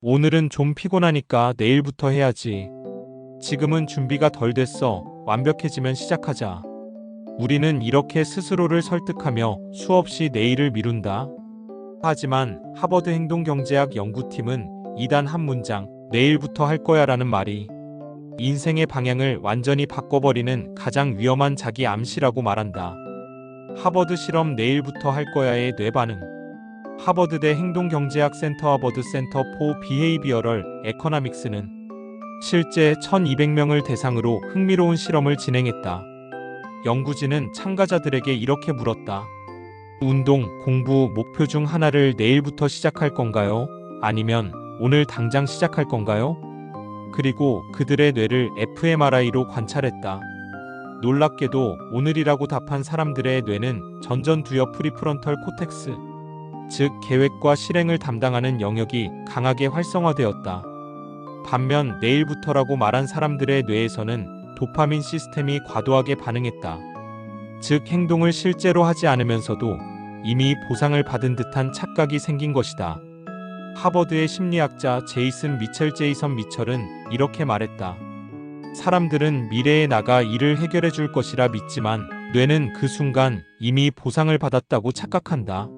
오늘은 좀 피곤하니까 내일부터 해야지. 지금은 준비가 덜 됐어. 완벽해지면 시작하자. 우리는 이렇게 스스로를 설득하며 수없이 내일을 미룬다. 하지만 하버드 행동경제학 연구팀은 이단 한 문장, 내일부터 할 거야라는 말이 인생의 방향을 완전히 바꿔버리는 가장 위험한 자기 암시라고 말한다. 하버드 실험 내일부터 할 거야의 뇌반응. 하버드대 행동경제학 센터 하버드 센터 포 비헤이비어럴 에코노믹스는 실제 1200명을 대상으로 흥미로운 실험을 진행했다. 연구진은 참가자들에게 이렇게 물었다. 운동, 공부, 목표 중 하나를 내일부터 시작할 건가요? 아니면 오늘 당장 시작할 건가요? 그리고 그들의 뇌를 fMRI로 관찰했다. 놀랍게도 오늘이라고 답한 사람들의 뇌는 전전두엽 프리프론털 코텍스, 즉 계획과 실행을 담당하는 영역이 강하게 활성화되었다. 반면 내일부터라고 말한 사람들의 뇌에서는 도파민 시스템이 과도하게 반응했다. 즉 행동을 실제로 하지 않으면서도 이미 보상을 받은 듯한 착각이 생긴 것이다. 하버드의 심리학자 제이슨 미철은 이렇게 말했다. 사람들은 미래에 나가 일을 해결해 줄 것이라 믿지만 뇌는 그 순간 이미 보상을 받았다고 착각한다.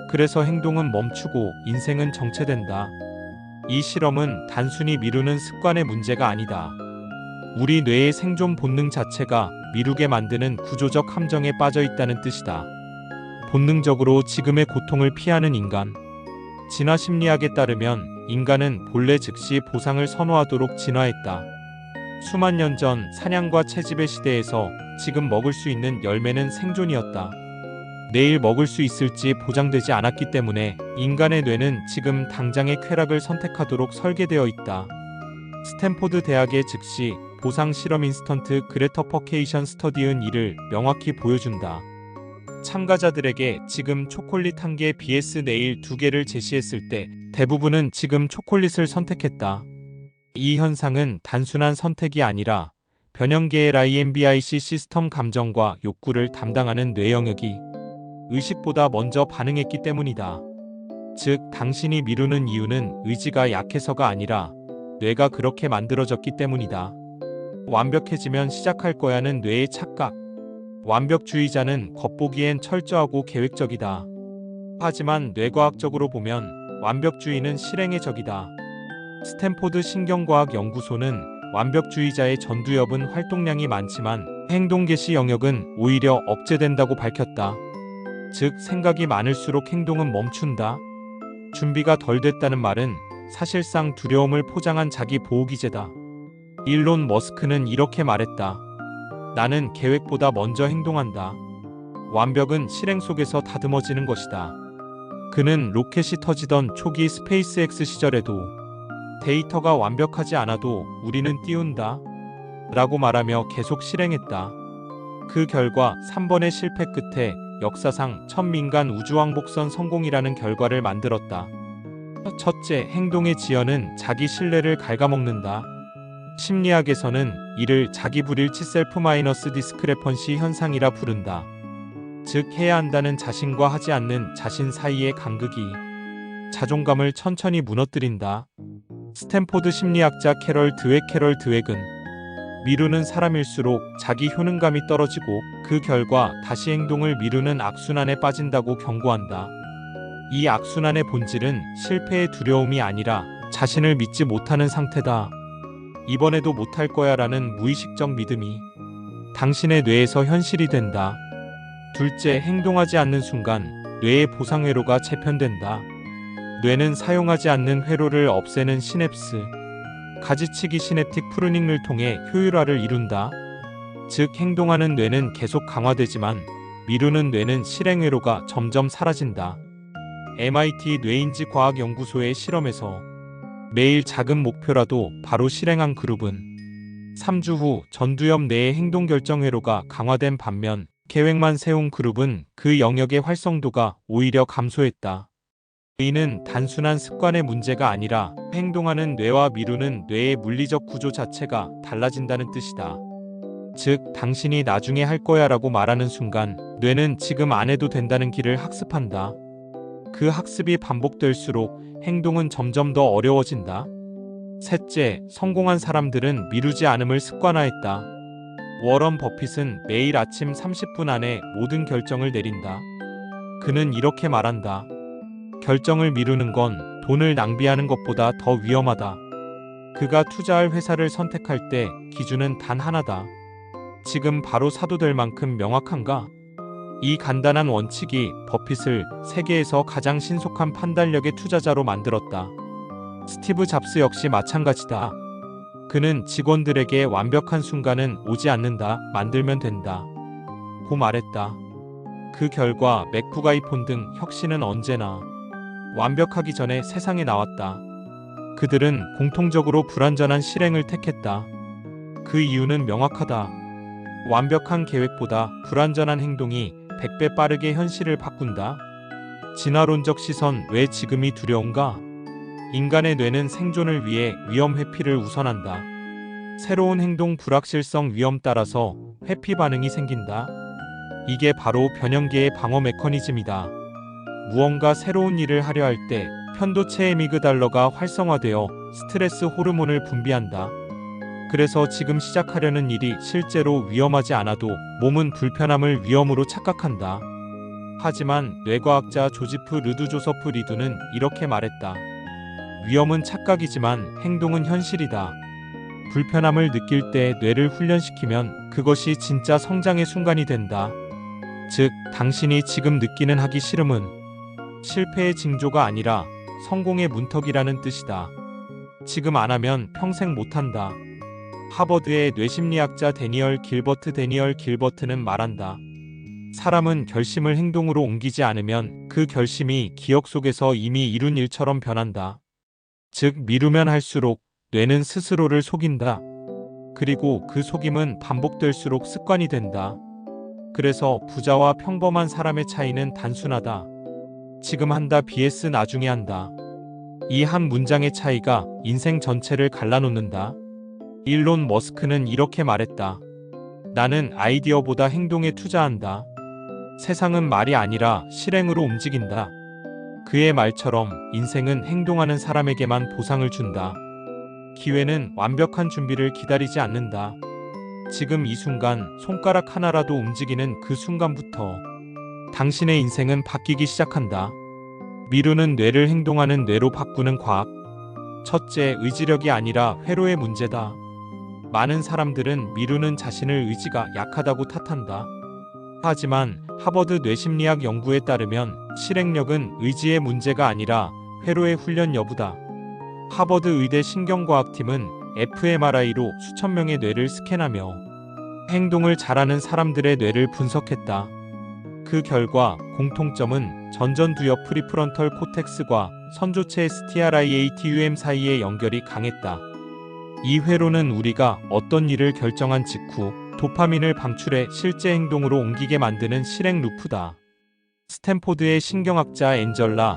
그래서 행동은 멈추고 인생은 정체된다. 이 실험은 단순히 미루는 습관의 문제가 아니다. 우리 뇌의 생존 본능 자체가 미루게 만드는 구조적 함정에 빠져 있다는 뜻이다. 본능적으로 지금의 고통을 피하는 인간. 진화 심리학에 따르면 인간은 본래 즉시 보상을 선호하도록 진화했다. 수만 년 전 사냥과 채집의 시대에서 지금 먹을 수 있는 열매는 생존이었다. 내일 먹을 수 있을지 보장되지 않았기 때문에 인간의 뇌는 지금 당장의 쾌락을 선택하도록 설계되어 있다. 스탠포드 대학의 즉시 보상 실험 인스턴트 그래터퍼케이션 스터디은 이를 명확히 보여준다. 참가자들에게 지금 초콜릿 1개 vs 내일 2개를 제시했을 때 대부분은 지금 초콜릿을 선택했다. 이 현상은 단순한 선택이 아니라 변형계의 RIMBIC 시스템 감정과 욕구를 담당하는 뇌 영역이 의식보다 먼저 반응했기 때문이다. 즉, 당신이 미루는 이유는 의지가 약해서가 아니라 뇌가 그렇게 만들어졌기 때문이다. 완벽해지면 시작할 거야는 뇌의 착각. 완벽주의자는 겉보기엔 철저하고 계획적이다. 하지만 뇌과학적으로 보면 완벽주의는 실행의 적이다. 스탠포드 신경과학 연구소는 완벽주의자의 전두엽은 활동량이 많지만 행동 개시 영역은 오히려 억제된다고 밝혔다. 즉, 생각이 많을수록 행동은 멈춘다. 준비가 덜 됐다는 말은 사실상 두려움을 포장한 자기 보호기제다. 일론 머스크는 이렇게 말했다. 나는 계획보다 먼저 행동한다. 완벽은 실행 속에서 다듬어지는 것이다. 그는 로켓이 터지던 초기 스페이스X 시절에도 데이터가 완벽하지 않아도 우리는 띄운다. 라고 말하며 계속 실행했다. 그 결과 3번의 실패 끝에 역사상 첫 민간 우주왕복선 성공이라는 결과를 만들었다. 첫째, 행동의 지연은 자기 신뢰를 갉아먹는다. 심리학에서는 이를 자기 불일치 셀프 마이너스 디스크레펀시 현상이라 부른다. 즉, 해야 한다는 자신과 하지 않는 자신 사이의 간극이 자존감을 천천히 무너뜨린다. 스탠포드 심리학자 캐럴 드웩은 미루는 사람일수록 자기 효능감이 떨어지고 그 결과 다시 행동을 미루는 악순환에 빠진다고 경고한다. 이 악순환의 본질은 실패의 두려움이 아니라 자신을 믿지 못하는 상태다. 이번에도 못할 거야 라는 무의식적 믿음이 당신의 뇌에서 현실이 된다. 둘째, 행동하지 않는 순간 뇌의 보상 회로가 재편된다. 뇌는 사용하지 않는 회로를 없애는 시냅스, 가지치기 시냅틱 프루닝을 통해 효율화를 이룬다. 즉, 행동하는 뇌는 계속 강화되지만 미루는 뇌는 실행 회로가 점점 사라진다. MIT 뇌인지 과학연구소의 실험에서 매일 작은 목표라도 바로 실행한 그룹은 3주 후 전두엽 내의 행동 결정 회로가 강화된 반면 계획만 세운 그룹은 그 영역의 활성도가 오히려 감소했다. 이는 단순한 습관의 문제가 아니라 행동하는 뇌와 미루는 뇌의 물리적 구조 자체가 달라진다는 뜻이다. 즉, 당신이 나중에 할 거야 라고 말하는 순간 뇌는 지금 안 해도 된다는 길을 학습한다. 그 학습이 반복될수록 행동은 점점 더 어려워진다. 셋째, 성공한 사람들은 미루지 않음을 습관화했다. 워런 버핏은 매일 아침 30분 안에 모든 결정을 내린다. 그는 이렇게 말한다. 결정을 미루는 건 돈을 낭비하는 것보다 더 위험하다. 그가 투자할 회사를 선택할 때 기준은 단 하나다. 지금 바로 사도 될 만큼 명확한가? 이 간단한 원칙이 버핏을 세계에서 가장 신속한 판단력의 투자자로 만들었다. 스티브 잡스 역시 마찬가지다. 그는 직원들에게 완벽한 순간은 오지 않는다, 만들면 된다. 고 말했다. 그 결과 맥북, 아이폰 등 혁신은 언제나 완벽하기 전에 세상에 나왔다. 그들은 공통적으로 불완전한 실행을 택했다. 그 이유는 명확하다. 완벽한 계획보다 불완전한 행동이 100배 빠르게 현실을 바꾼다. 진화론적 시선, 왜 지금이 두려운가? 인간의 뇌는 생존을 위해 위험 회피를 우선한다. 새로운 행동, 불확실성, 위험 따라서 회피 반응이 생긴다. 이게 바로 변형계의 방어 메커니즘이다. 무언가 새로운 일을 하려 할 때 편도체의 미그달러가 활성화되어 스트레스 호르몬을 분비한다. 그래서 지금 시작하려는 일이 실제로 위험하지 않아도 몸은 불편함을 위험으로 착각한다. 하지만 뇌과학자 조지프 르두조서프 리두는 이렇게 말했다. 위험은 착각이지만 행동은 현실이다. 불편함을 느낄 때 뇌를 훈련시키면 그것이 진짜 성장의 순간이 된다. 즉, 당신이 지금 느끼는 하기 싫음은 실패의 징조가 아니라 성공의 문턱이라는 뜻이다. 지금 안 하면 평생 못한다. 하버드의 뇌심리학자 데니얼 길버트는 말한다. 사람은 결심을 행동으로 옮기지 않으면 그 결심이 기억 속에서 이미 이룬 일처럼 변한다. 즉, 미루면 할수록 뇌는 스스로를 속인다. 그리고 그 속임은 반복될수록 습관이 된다. 그래서 부자와 평범한 사람의 차이는 단순하다. 지금 한다 vs 나중에 한다. 이 한 문장의 차이가 인생 전체를 갈라놓는다. 일론 머스크는 이렇게 말했다. 나는 아이디어보다 행동에 투자한다. 세상은 말이 아니라 실행으로 움직인다. 그의 말처럼 인생은 행동하는 사람에게만 보상을 준다. 기회는 완벽한 준비를 기다리지 않는다. 지금 이 순간 손가락 하나라도 움직이는 그 순간부터 당신의 인생은 바뀌기 시작한다. 미루는 뇌를 행동하는 뇌로 바꾸는 과학. 첫째, 의지력이 아니라 회로의 문제다. 많은 사람들은 미루는 자신을 의지가 약하다고 탓한다. 하지만 하버드 뇌심리학 연구에 따르면 실행력은 의지의 문제가 아니라 회로의 훈련 여부다. 하버드 의대 신경과학팀은 fMRI로 수천 명의 뇌를 스캔하며 행동을 잘하는 사람들의 뇌를 분석했다. 그 결과 공통점은 전전두엽 프리프런털 코텍스과 선조체 STRIATUM 사이의 연결이 강했다. 이 회로는 우리가 어떤 일을 결정한 직후 도파민을 방출해 실제 행동으로 옮기게 만드는 실행 루프다. 스탠포드의 신경학자 앤젤러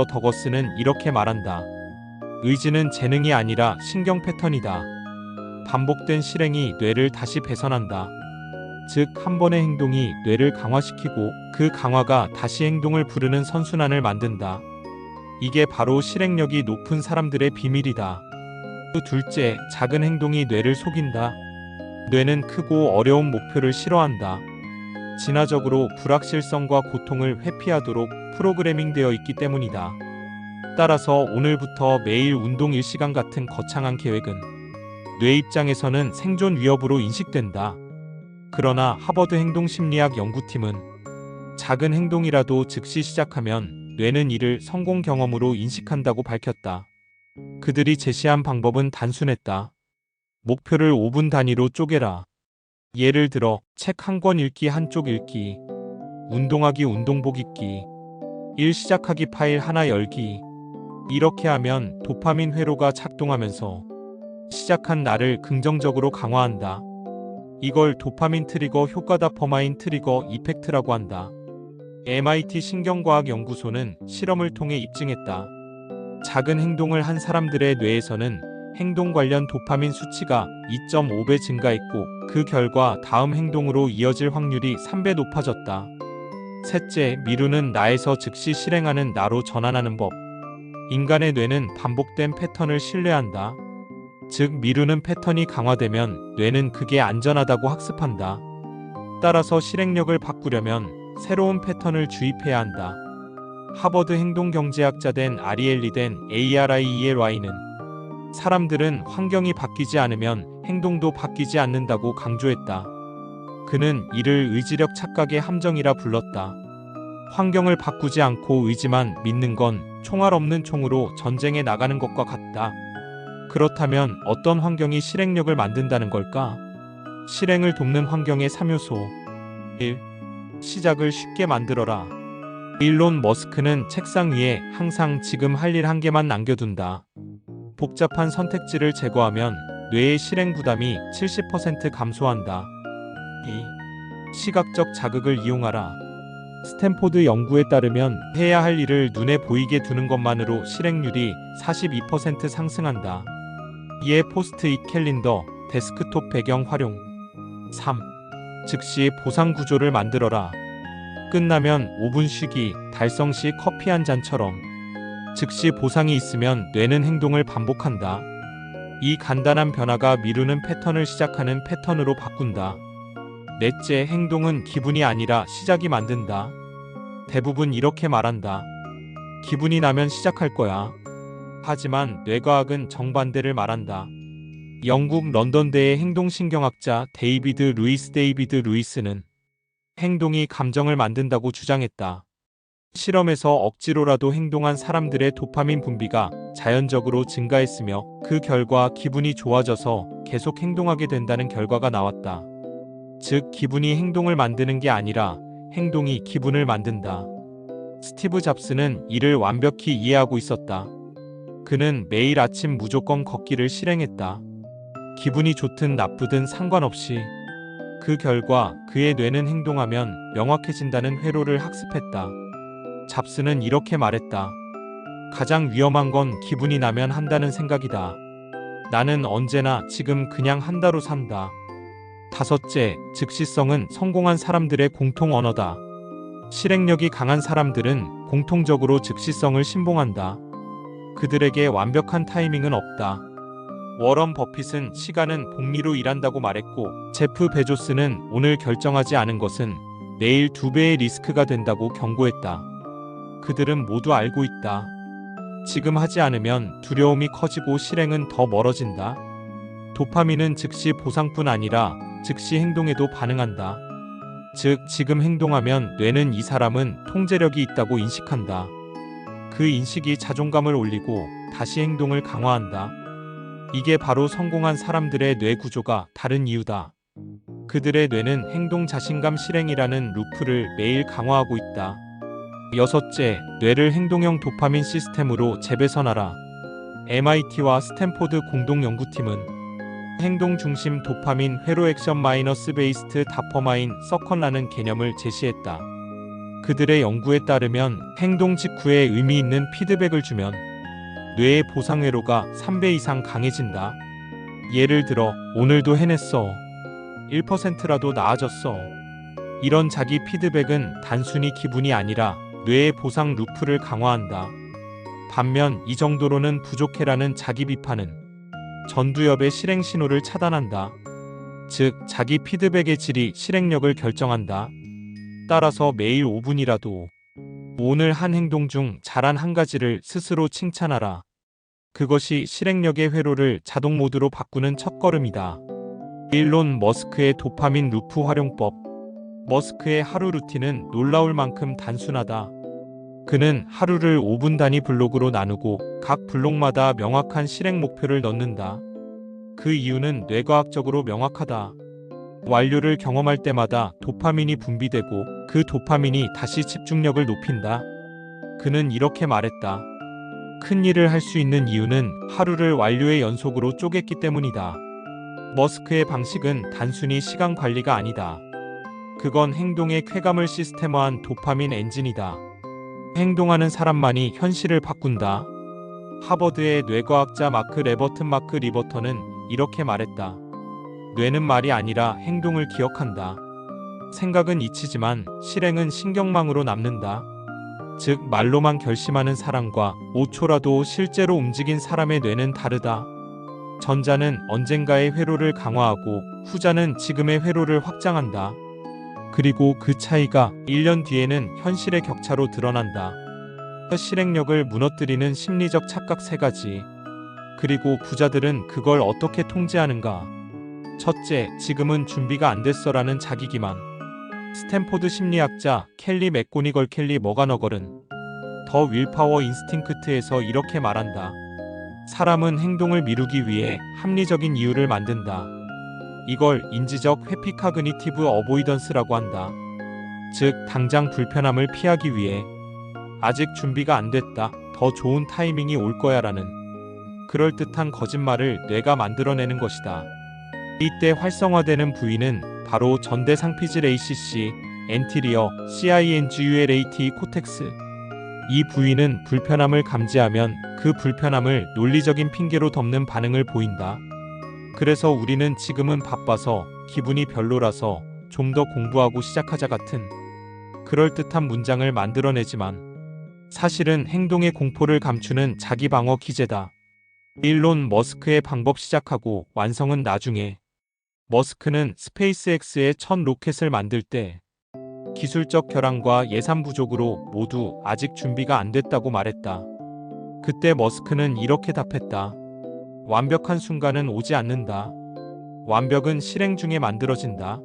더거스는 이렇게 말한다. 의지는 재능이 아니라 신경 패턴이다. 반복된 실행이 뇌를 다시 배선한다. 즉, 한 번의 행동이 뇌를 강화시키고 그 강화가 다시 행동을 부르는 선순환을 만든다. 이게 바로 실행력이 높은 사람들의 비밀이다. 둘째, 작은 행동이 뇌를 속인다. 뇌는 크고 어려운 목표를 싫어한다. 진화적으로 불확실성과 고통을 회피하도록 프로그래밍되어 있기 때문이다. 따라서 오늘부터 매일 운동 1시간 같은 거창한 계획은 뇌 입장에서는 생존 위협으로 인식된다. 그러나 하버드 행동심리학 연구팀은 작은 행동이라도 즉시 시작하면 뇌는 이를 성공 경험으로 인식한다고 밝혔다. 그들이 제시한 방법은 단순했다. 목표를 5분 단위로 쪼개라. 예를 들어 책 한 권 읽기, 한쪽 읽기, 운동하기, 운동복 입기, 일 시작하기, 파일 하나 열기. 이렇게 하면 도파민 회로가 작동하면서 시작한 날을 긍정적으로 강화한다. 이걸 도파민 트리거 효과다, 퍼마인 트리거 이펙트라고 한다. MIT 신경과학연구소는 실험을 통해 입증했다. 작은 행동을 한 사람들의 뇌에서는 행동 관련 도파민 수치가 2.5배 증가했고 그 결과 다음 행동으로 이어질 확률이 3배 높아졌다. 셋째, 미루는 나에서 즉시 실행하는 나로 전환하는 법. 인간의 뇌는 반복된 패턴을 신뢰한다. 즉, 미루는 패턴이 강화되면 뇌는 그게 안전하다고 학습한다. 따라서 실행력을 바꾸려면 새로운 패턴을 주입해야 한다. 하버드 행동경제학자 된 아리엘리 된 ARIELY는 사람들은 환경이 바뀌지 않으면 행동도 바뀌지 않는다고 강조했다. 그는 이를 의지력 착각의 함정이라 불렀다. 환경을 바꾸지 않고 의지만 믿는 건 총알 없는 총으로 전쟁에 나가는 것과 같다. 그렇다면 어떤 환경이 실행력을 만든다는 걸까? 실행을 돕는 환경의 3요소. 1. 시작을 쉽게 만들어라. 일론 머스크는 책상 위에 항상 지금 할 일 한 개만 남겨둔다. 복잡한 선택지를 제거하면 뇌의 실행 부담이 70% 감소한다. 2. 시각적 자극을 이용하라. 스탠포드 연구에 따르면 해야 할 일을 눈에 보이게 두는 것만으로 실행률이 42% 상승한다. 이에 포스트잇 캘린더, 데스크톱 배경 활용. 3. 즉시 보상 구조를 만들어라. 끝나면 5분 쉬기, 달성 시 커피 한 잔처럼 즉시 보상이 있으면 뇌는 행동을 반복한다. 이 간단한 변화가 미루는 패턴을 시작하는 패턴으로 바꾼다. 넷째, 행동은 기분이 아니라 시작이 만든다. 대부분 이렇게 말한다. 기분이 나면 시작할 거야. 하지만 뇌과학은 정반대를 말한다. 영국 런던대의 행동신경학자 데이비드 루이스는 행동이 감정을 만든다고 주장했다. 실험에서 억지로라도 행동한 사람들의 도파민 분비가 자연적으로 증가했으며 그 결과 기분이 좋아져서 계속 행동하게 된다는 결과가 나왔다. 즉, 기분이 행동을 만드는 게 아니라 행동이 기분을 만든다. 스티브 잡스는 이를 완벽히 이해하고 있었다. 그는 매일 아침 무조건 걷기를 실행했다. 기분이 좋든 나쁘든 상관없이. 그 결과 그의 뇌는 행동하면 명확해진다는 회로를 학습했다. 잡스는 이렇게 말했다. 가장 위험한 건 기분이 나면 한다는 생각이다. 나는 언제나 지금 그냥 한다로 산다. 다섯째, 즉시성은 성공한 사람들의 공통 언어다. 실행력이 강한 사람들은 공통적으로 즉시성을 신봉한다. 그들에게 완벽한 타이밍은 없다. 워런 버핏은 시간은 복리로 일한다고 말했고, 제프 베조스는 오늘 결정하지 않은 것은 내일 2배의 리스크가 된다고 경고했다. 그들은 모두 알고 있다. 지금 하지 않으면 두려움이 커지고 실행은 더 멀어진다. 도파민은 즉시 보상뿐 아니라 즉시 행동에도 반응한다. 즉, 지금 행동하면 뇌는 이 사람은 통제력이 있다고 인식한다. 그 인식이 자존감을 올리고 다시 행동을 강화한다. 이게 바로 성공한 사람들의 뇌 구조가 다른 이유다. 그들의 뇌는 행동 자신감 실행이라는 루프를 매일 강화하고 있다. 여섯째, 뇌를 행동형 도파민 시스템으로 재배선하라. MIT와 스탠포드 공동 연구팀은 행동 중심 도파민 회로 액션 마이너스 베이스트 다퍼마인 서컨라는 개념을 제시했다. 그들의 연구에 따르면 행동 직후에 의미 있는 피드백을 주면 뇌의 보상 회로가 3배 이상 강해진다. 예를 들어, 오늘도 해냈어. 1%라도 나아졌어. 이런 자기 피드백은 단순히 기분이 아니라 뇌의 보상 루프를 강화한다. 반면 이 정도로는 부족해라는 자기 비판은 전두엽의 실행 신호를 차단한다. 즉, 자기 피드백의 질이 실행력을 결정한다. 따라서 매일 5분이라도 오늘 한 행동 중 잘한 한 가지를 스스로 칭찬하라. 그것이 실행력의 회로를 자동 모드로 바꾸는 첫걸음이다. 일론 머스크의 도파민 루프 활용법. 머스크의 하루 루틴은 놀라울 만큼 단순하다. 그는 하루를 5분 단위 블록으로 나누고 각 블록마다 명확한 실행 목표를 넣는다. 그 이유는 뇌과학적으로 명확하다. 완료를 경험할 때마다 도파민이 분비되고 그 도파민이 다시 집중력을 높인다. 그는 이렇게 말했다. 큰 일을 할 수 있는 이유는 하루를 완료의 연속으로 쪼갰기 때문이다. 머스크의 방식은 단순히 시간 관리가 아니다. 그건 행동의 쾌감을 시스템화한 도파민 엔진이다. 행동하는 사람만이 현실을 바꾼다. 하버드의 뇌과학자 마크 리버턴은 이렇게 말했다. 뇌는 말이 아니라 행동을 기억한다. 생각은 잊히지만 실행은 신경망으로 남는다. 즉 말로만 결심하는 사람과 5초라도 실제로 움직인 사람의 뇌는 다르다. 전자는 언젠가의 회로를 강화하고 후자는 지금의 회로를 확장한다. 그리고 그 차이가 1년 뒤에는 현실의 격차로 드러난다. 실행력을 무너뜨리는 심리적 착각 3가지. 그리고 부자들은 그걸 어떻게 통제하는가? 첫째, 지금은 준비가 안 됐어라는 자기기만. 스탠포드 심리학자 켈리 맥고니걸 켈리 머가너걸은 더 윌파워 인스팅크트에서 이렇게 말한다. 사람은 행동을 미루기 위해 합리적인 이유를 만든다. 이걸 인지적 회피 카그니티브 어보이던스라고 한다. 즉, 당장 불편함을 피하기 위해 아직 준비가 안 됐다, 더 좋은 타이밍이 올 거야라는 그럴듯한 거짓말을 뇌가 만들어내는 것이다. 이때 활성화되는 부위는 바로 전대상피질 ACC, 엔티리어 CINGULAT 코텍스. 이 부위는 불편함을 감지하면 그 불편함을 논리적인 핑계로 덮는 반응을 보인다. 그래서 우리는 지금은 바빠서, 기분이 별로라서 좀 더 공부하고 시작하자 같은 그럴듯한 문장을 만들어내지만 사실은 행동의 공포를 감추는 자기 방어 기제다. 일론 머스크의 방법 시작하고 완성은 나중에. 머스크는 스페이스X의 첫 로켓을 만들 때 기술적 결함과 예산 부족으로 모두 아직 준비가 안 됐다고 말했다. 그때 머스크는 이렇게 답했다. 완벽한 순간은 오지 않는다. 완벽은 실행 중에 만들어진다.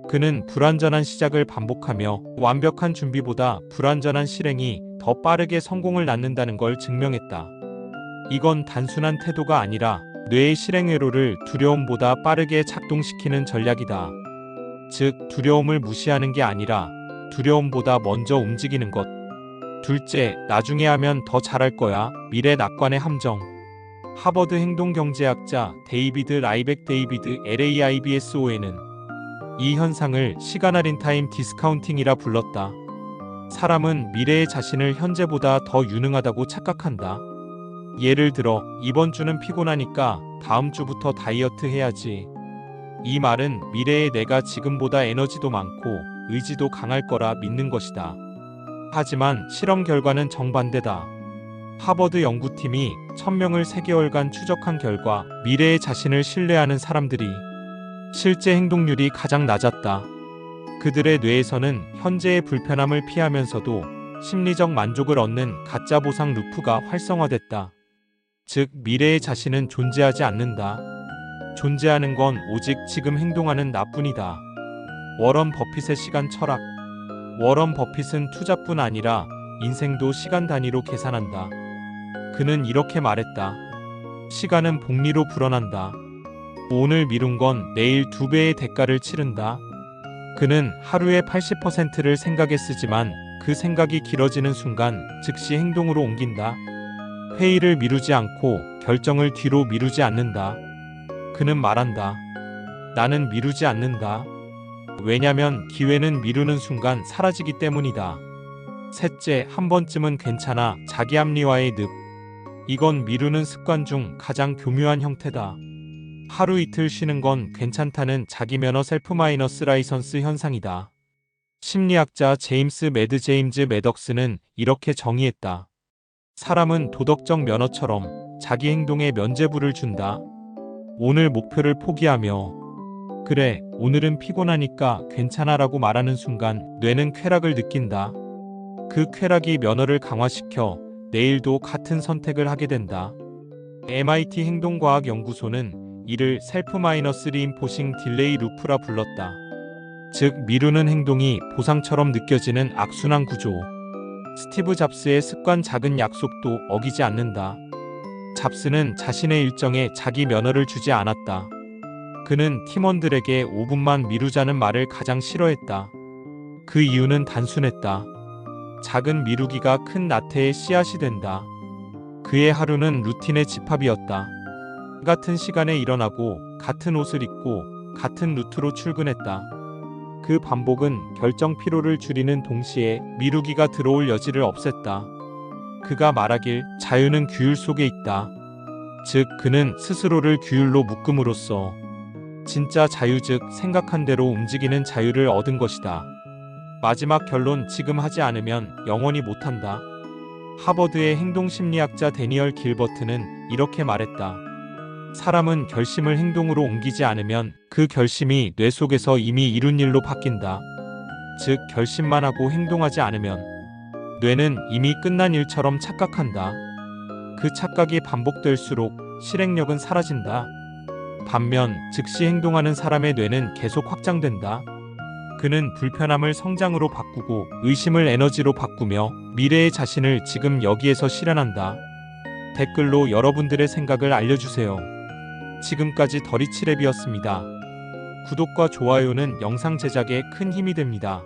그는 불완전한 시작을 반복하며 완벽한 준비보다 불완전한 실행이 더 빠르게 성공을 낳는다는 걸 증명했다. 이건 단순한 태도가 아니라 뇌의 실행 회로를 두려움보다 빠르게 작동시키는 전략이다. 즉, 두려움을 무시하는 게 아니라 두려움보다 먼저 움직이는 것. 둘째, 나중에 하면 더 잘할 거야. 미래 낙관의 함정. 하버드 행동경제학자 데이비드 라이벡 데이비드 LAIBSON은 이 현상을 시간 할인 타임 디스카운팅이라 불렀다. 사람은 미래의 자신을 현재보다 더 유능하다고 착각한다. 예를 들어, 이번 주는 피곤하니까 다음 주부터 다이어트 해야지. 이 말은 미래의 내가 지금보다 에너지도 많고 의지도 강할 거라 믿는 것이다. 하지만 실험 결과는 정반대다. 하버드 연구팀이 1000명을 3개월간 추적한 결과 미래의 자신을 신뢰하는 사람들이 실제 행동률이 가장 낮았다. 그들의 뇌에서는 현재의 불편함을 피하면서도 심리적 만족을 얻는 가짜 보상 루프가 활성화됐다. 즉, 미래의 자신은 존재하지 않는다. 존재하는 건 오직 지금 행동하는 나뿐이다. 워런 버핏의 시간 철학. 워런 버핏은 투자뿐 아니라 인생도 시간 단위로 계산한다. 그는 이렇게 말했다. 시간은 복리로 불어난다. 오늘 미룬 건 내일 2배의 대가를 치른다. 그는 하루의 80%를 생각에 쓰지만 그 생각이 길어지는 순간 즉시 행동으로 옮긴다. 회의를 미루지 않고 결정을 뒤로 미루지 않는다. 그는 말한다. 나는 미루지 않는다. 왜냐면 기회는 미루는 순간 사라지기 때문이다. 셋째, 한 번쯤은 괜찮아. 자기 합리화의 늪. 이건 미루는 습관 중 가장 교묘한 형태다. 하루 이틀 쉬는 건 괜찮다는 자기 면허 셀프 마이너스 라이선스 현상이다. 심리학자 제임스 매덕스는 이렇게 정의했다. 사람은 도덕적 면허처럼 자기 행동에 면죄부를 준다. 오늘 목표를 포기하며 그래, 오늘은 피곤하니까 괜찮아라고 말하는 순간 뇌는 쾌락을 느낀다. 그 쾌락이 면허를 강화시켜 내일도 같은 선택을 하게 된다. MIT 행동과학연구소는 이를 셀프 마이너스 리인포싱 딜레이 루프라 불렀다. 즉, 미루는 행동이 보상처럼 느껴지는 악순환 구조. 스티브 잡스의 습관 작은 약속도 어기지 않는다. 잡스는 자신의 일정에 자기 면허를 주지 않았다. 그는 팀원들에게 5분만 미루자는 말을 가장 싫어했다. 그 이유는 단순했다. 작은 미루기가 큰 나태의 씨앗이 된다. 그의 하루는 루틴의 집합이었다. 같은 시간에 일어나고 같은 옷을 입고 같은 루트로 출근했다. 그 반복은 결정 피로를 줄이는 동시에 미루기가 들어올 여지를 없앴다. 그가 말하길 자유는 규율 속에 있다. 즉, 그는 스스로를 규율로 묶음으로써 진짜 자유, 즉 생각한 대로 움직이는 자유를 얻은 것이다. 마지막 결론 지금 하지 않으면 영원히 못한다. 하버드의 행동심리학자 데니얼 길버트는 이렇게 말했다. 사람은 결심을 행동으로 옮기지 않으면 그 결심이 뇌 속에서 이미 이룬 일로 바뀐다. 즉, 결심만 하고 행동하지 않으면 뇌는 이미 끝난 일처럼 착각한다. 그 착각이 반복될수록 실행력은 사라진다. 반면 즉시 행동하는 사람의 뇌는 계속 확장된다. 그는 불편함을 성장으로 바꾸고 의심을 에너지로 바꾸며 미래의 자신을 지금 여기에서 실현한다. 댓글로 여러분들의 생각을 알려주세요. 지금까지 더리치랩이었습니다. 구독과 좋아요는 영상 제작에 큰 힘이 됩니다.